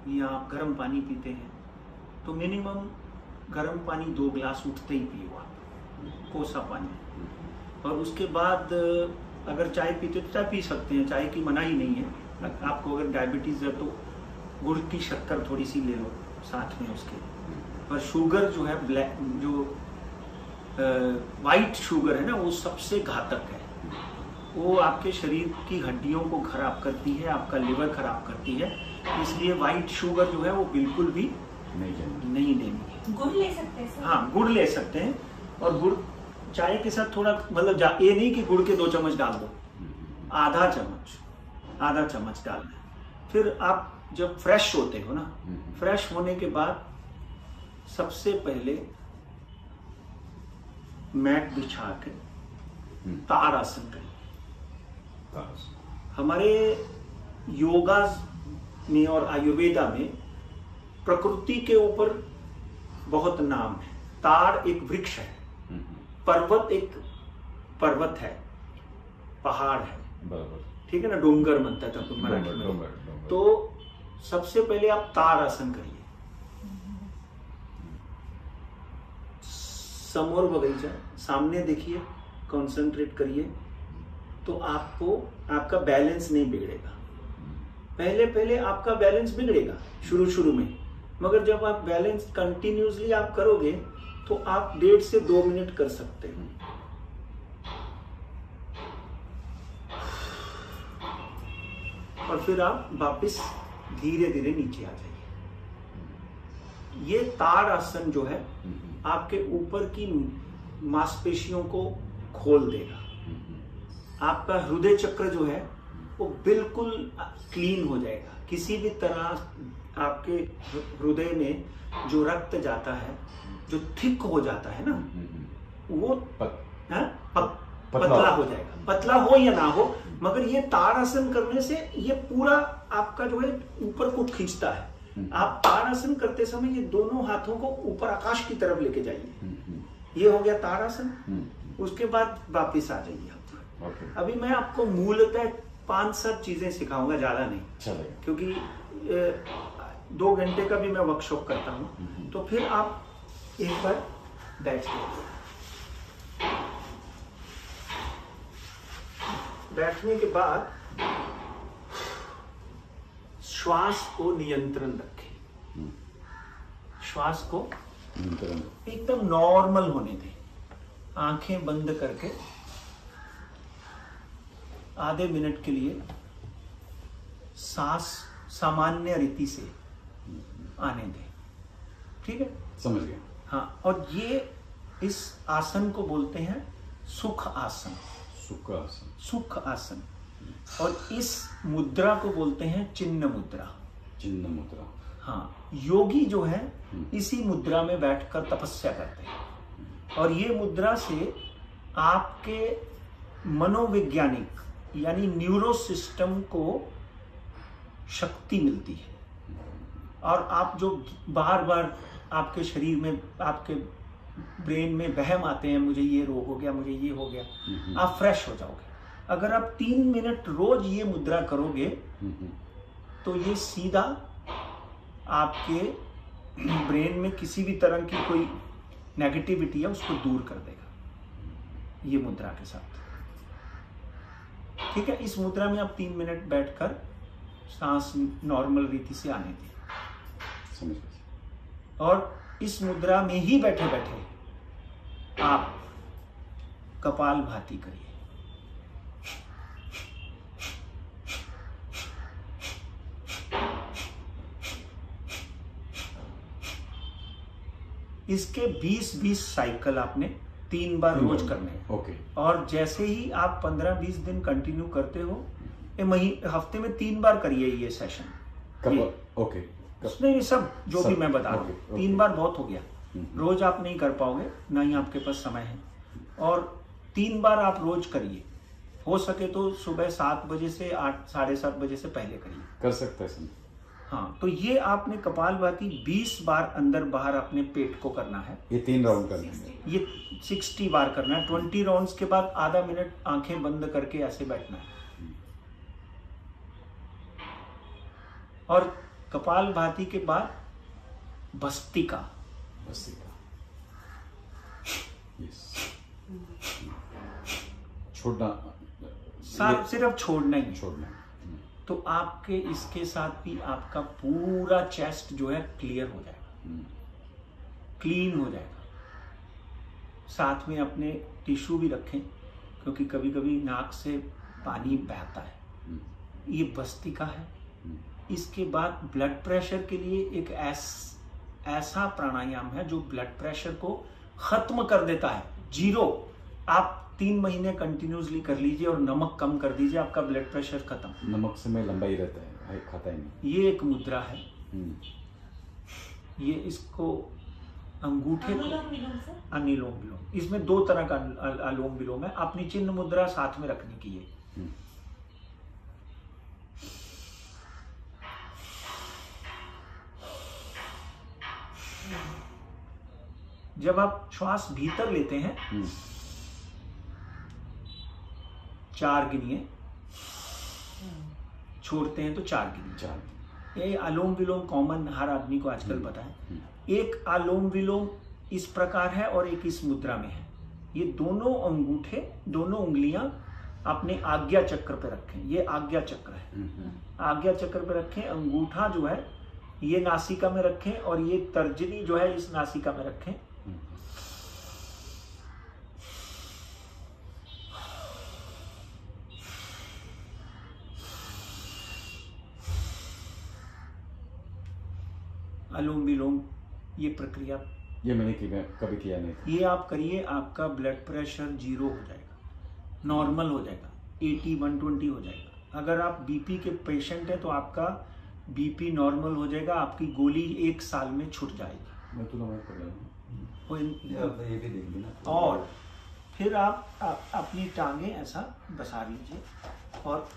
या आप गर्म पानी पीते हैं तो मिनिमम गर्म पानी 2 गिलास उठते ही पियो आप, कोसा पानी। और उसके बाद अगर चाय पीते तो चाय पी सकते हैं, चाय की मना ही नहीं है। आपको अगर डायबिटीज़ है तो गुड़ की शक्कर थोड़ी सी ले लो साथ में उसके। पर शुगर जो है ब्लैक, जो वाइट शुगर है ना, वो सबसे घातक है। वो आपके शरीर की हड्डियों को खराब करती है, आपका लिवर खराब करती है। इसलिए वाइट शुगर जो है वो बिल्कुल भी नहीं लेनी। गुड़ ले सकते हैं? हाँ, गुड़ ले सकते हैं। और गुड़ चाय के साथ थोड़ा, मतलब ये नहीं कि गुड़ के 2 चम्मच डाल दो, आधा चम्मच डालना है। फिर आप जब फ्रेश होते हो ना, फ्रेश होने के बाद सबसे पहले मैट बिछा के ताड़ आसन करिए। हमारे योगा में और आयुर्वेदा में प्रकृति के ऊपर बहुत नाम है। ताड़ एक वृक्ष है, पर्वत एक पर्वत है, पहाड़ है, ठीक है ना, डोंगर बनता है तो मराठी में। तो सबसे पहले आप ताड़ आसन करिए। समोर बगीचा सामने देखिए, कंसंट्रेट करिए, तो आपको आपका बैलेंस नहीं बिगड़ेगा। पहले आपका बैलेंस बिगड़ेगा शुरू में, मगर जब आप बैलेंस कंटिन्यूसली आप करोगे तो आप 1.5 से 2 मिनट कर सकते हो। और फिर आप वापस धीरे धीरे नीचे आ जाइए। ये ताड़ आसन जो है आपके ऊपर की मांसपेशियों को खोल देगा। आपका हृदय चक्र जो है वो बिल्कुल क्लीन हो जाएगा। किसी भी तरह आपके हृदय में जो रक्त जाता है, जो थिक हो जाता है ना, वो पतला हो जाएगा। पतला हो या ना हो, मगर ये ताड़ आसन करने से ये पूरा आपका जो है ऊपर को खींचता है। आप ताड़ आसन करते समय ये दोनों हाथों को ऊपर आकाश की तरफ लेके जाइए। ये हो गया ताड़ आसन। उसके बाद वापिस आ जाइए आप। अभी मैं आपको मूलतः 5-7 चीजें सिखाऊंगा, ज्यादा नहीं, क्योंकि 2 घंटे का भी मैं वर्कशॉप करता हूँ। तो फिर आप एक बार बैठ जाइए। बैठने के बाद श्वास को नियंत्रण रखें। श्वास को एकदम नॉर्मल होने दें। आंखें बंद करके आधे मिनट के लिए सांस सामान्य रीति से आने दें। ठीक है, समझ गया। हाँ, और ये इस आसन को बोलते हैं सुख आसन। सुख आसन। और इस मुद्रा को बोलते हैं चिन्ह मुद्रा। हाँ, योगी जो है इसी मुद्रा में बैठकर तपस्या करते हैं। और ये मुद्रा से आपके मनोवैज्ञानिक यानी न्यूरो सिस्टम को शक्ति मिलती है। और आप जो बार बार आपके शरीर में, आपके ब्रेन में वहम आते हैं, मुझे ये रोग हो गया, मुझे ये हो गया, आप फ्रेश हो जाओगे। अगर आप 3 मिनट रोज ये मुद्रा करोगे तो ये सीधा आपके ब्रेन में किसी भी तरह की कोई नेगेटिविटी है उसको दूर कर देगा ये मुद्रा के साथ। ठीक है, इस मुद्रा में आप 3 मिनट बैठकर सांस नॉर्मल रीति से आने दें। और इस मुद्रा में ही बैठे बैठे आप कपाल भाती करिए। इसके 20-20 साइकिल आपने 3 बार रोज करने हैं। ओके। और जैसे ही आप 15-20 दिन कंटिन्यू करते हो, हफ्ते में 3 बार करिए ये सेशन। ओके। उसमें ये सब जो भी मैं बता रहा हूँ, 3 बार बहुत हो गया। रोज आप नहीं कर पाओगे, ना ही आपके पास समय है। और 3 बार आप रोज करिए। हो सके तो सुबह 7 बजे से 8, 7:30 बजे से पहले करिए। कर सकते हैं। हाँ, तो ये आपने कपालभाति 20 बार अंदर बाहर अपने पेट को करना है। ये 3 राउंड करने हैं। ये 60 बार करना है। 20 राउंड्स के बाद आधा मिनट आंखें बंद करके ऐसे बैठना है। और कपालभाति के बाद भस्त्रिका। भस्त्रिका, यस। छोड़ना, सिर्फ छोड़ना ही। छोड़ना। तो आपके इसके साथ भी आपका पूरा चेस्ट जो है क्लियर हो जाएगा, क्लीन हो जाएगा। साथ में अपने टिश्यू भी रखें, क्योंकि कभी कभी नाक से पानी बहता है। ये भस्त्रिका है। इसके बाद ब्लड प्रेशर के लिए एक ऐसा प्राणायाम है जो ब्लड प्रेशर को खत्म कर देता है, जीरो। आप 3 महीने कंटिन्यूसली कर लीजिए और नमक कम कर दीजिए, आपका ब्लड प्रेशर खत्म। नमक से मैं लंबा ही रहता है, खाता ही नहीं। ये एक मुद्रा है। ये इसको अंगूठे को अनुलोम विलोम, इसमें 2 तरह का अनुलोम विलोम है। अपनी चिन्ह मुद्रा साथ में रखने की है। जब आप श्वास भीतर लेते हैं 4 गिनिए, छोड़ते हैं तो 4 गिनिए। ये अनुलोम विलोम कॉमन हर आदमी को आजकल पता है। एक अनुलोम विलोम इस प्रकार है और एक इस मुद्रा में है। ये दोनों अंगूठे, दोनों उंगलियां अपने आज्ञा चक्र पे रखें। ये आज्ञा चक्र है। आज्ञा चक्र पे रखें। अंगूठा जो है ये नासिका में रखें और ये तर्जनी जो है इस नासिका में रखें। अनुलोम विलोम ये प्रक्रिया, ये मैंने कभी किया नहीं था। ये आप करिए, आपका ब्लड प्रेशर 0 हो जाएगा, नॉर्मल हो जाएगा, 80 120 हो जाएगा। अगर आप बीपी के पेशेंट हैं तो आपका बीपी नॉर्मल हो जाएगा, आपकी गोली 1 साल में छूट जाएगी। मैं तो नमक कर ये भी देंगे ना। और फिर आप अपनी टांगे ऐसा बसा लीजिए और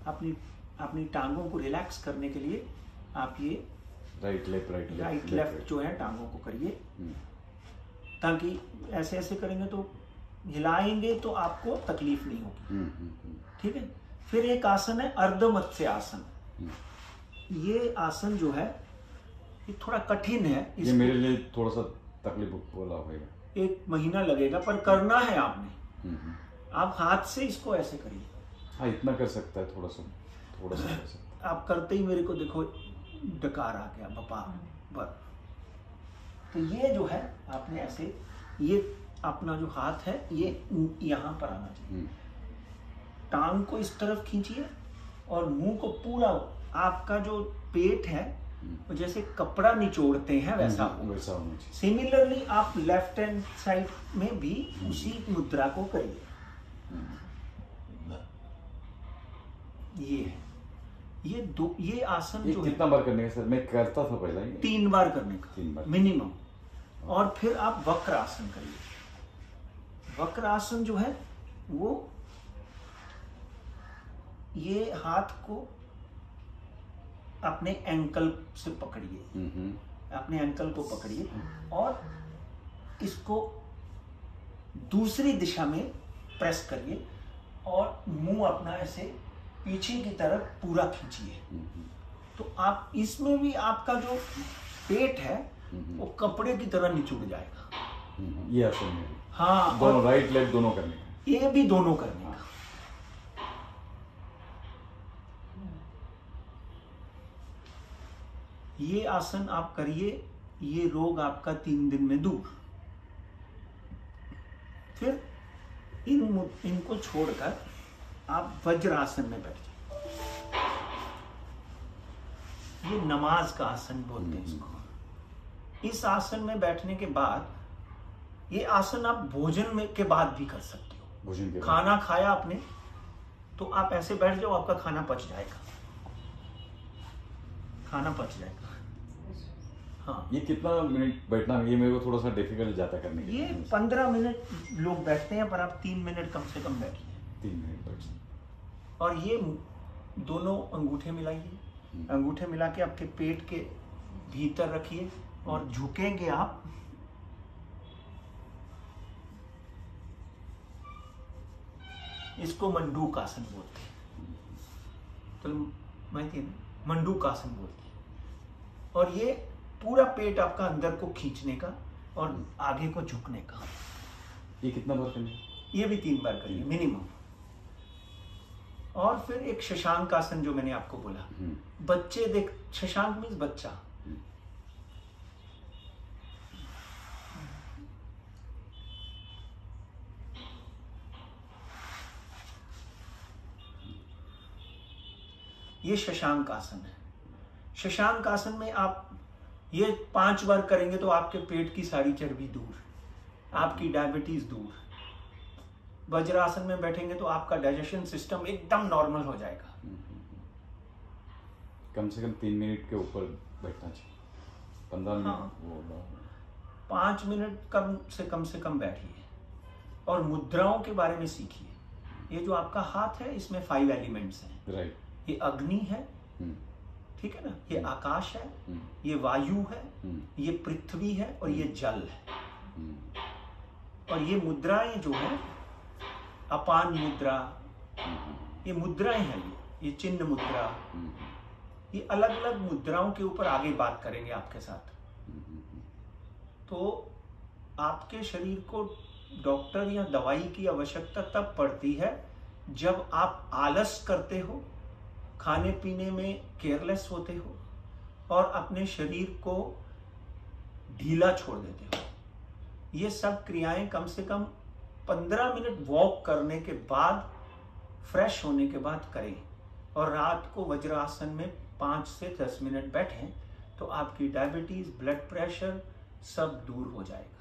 अपनी टांगों को रिलैक्स करने के लिए आप ये राइट लेफ्ट जो है टांगों को करिए, ताकि ऐसे ऐसे करेंगे तो हिलाएंगे तो आपको तकलीफ नहीं होगी। ठीक है। फिर एक आसन है अर्ध मत्स्य आसन। ये आसन जो है ये थोड़ा कठिन है। ये मेरे लिए थोड़ा सा तकलीफ वाला होगा। 1 महीना लगेगा, पर करना है आपने। आप हाथ से इसको ऐसे करिए। हाँ, इतना कर सकता है, थोड़ा सा कर सकता है। आप करते ही मेरे को देखो डकार आ गया, बपा बर। तो ये जो है आपने ऐसे, ये अपना जो हाथ है ये यहाँ पर आना चाहिए। टांग को इस तरफ खींचिए और मुंह को पूरा, आपका जो पेट है जैसे कपड़ा निचोड़ते हैं वैसा होना चाहिए। सिमिलरली आप लेफ्ट हैंड साइड में भी उसी मुद्रा को करिए। ये है, ये आसन जो है कितना बार करने का सर? मैं करता था पहले 3 बार करने का, 3 बार मिनिमम। और फिर आप वक्र आसन करिए। वक्र आसन जो है वो ये हाथ को अपने एंकल से पकड़िए, अपने एंकल को पकड़िए और इसको दूसरी दिशा में प्रेस करिए और मुंह अपना ऐसे पीछे की तरफ पूरा खींचिए। तो आप इसमें भी आपका जो पेट है वो कपड़े की तरह निचुड़ जाएगा। ये आसन में हाँ, दोनों राइट लेफ्ट दोनों करने का। ये भी दोनों करने का। ये आसन आप करिए, ये रोग आपका 3 दिन में दूर। फिर इनको छोड़कर आप वज्रासन में बैठ जाइए। ये नमाज का आसन बोलते हैं इसको। इस आसन में बैठने के बाद, ये आसन आप भोजन में के बाद भी कर सकते हो। भोजन के खाना खाया आपने तो आप ऐसे बैठ जाओ, आपका खाना पच जाएगा, खाना पच जाएगा। हाँ, ये कितना मिनट बैठना है? ये मेरे को थोड़ा सा डिफिकल्ट जाता करने के ये 15 मिनट लोग बैठते हैं, पर आप 3 मिनट कम से कम बैठिए। 3 मिनट बैठ। और ये दोनों अंगूठे मिलाइए, अंगूठे मिला के आपके पेट के भीतर रखिए और झुकेंगे आप। इसको मंडूक आसन बोलते हैं। तो माहिती है ना? मंडूकासन बोलते हैं। और ये पूरा पेट आपका अंदर को खींचने का और आगे को झुकने का। ये कितना बार करेंगे? ये भी 3 बार करिए मिनिमम। और फिर एक शशांक आसन जो मैंने आपको बोला, बच्चे देख, शशांक मीन्स बच्चा। ये शशांक आसन है। शशांक आसन में आप ये 5 बार करेंगे तो आपके पेट की सारी चर्बी दूर, आपकी डायबिटीज दूर। वज्रासन में बैठेंगे तो आपका डाइजेशन सिस्टम एकदम नॉर्मल हो जाएगा। कम से कम 3 मिनट के ऊपर बैठना चाहिए, 15 मिनट। हाँ, 5 मिनट कम से कम बैठिए और मुद्राओं के बारे में सीखिए। ये जो आपका हाथ है इसमें 5 एलिमेंट्स हैं। राइट। ये अग्नि है, ठीक है ना, ये आकाश है, ये वायु है, ये पृथ्वी है और ये जल है। और ये मुद्राएं जो है, अपान मुद्रा, ये मुद्राएं हैं, ये चिन्ह मुद्रा, ये अलग अलग मुद्राओं के ऊपर आगे बात करेंगे आपके साथ। तो आपके शरीर को डॉक्टर या दवाई की आवश्यकता तब पड़ती है जब आप आलस करते हो, खाने पीने में केयरलेस होते हो और अपने शरीर को ढीला छोड़ देते हो। ये सब क्रियाएं कम से कम 15 मिनट वॉक करने के बाद, फ्रेश होने के बाद करें। और रात को वज्रासन में 5 से 10 मिनट बैठें तो आपकी डायबिटीज, ब्लड प्रेशर सब दूर हो जाएगा।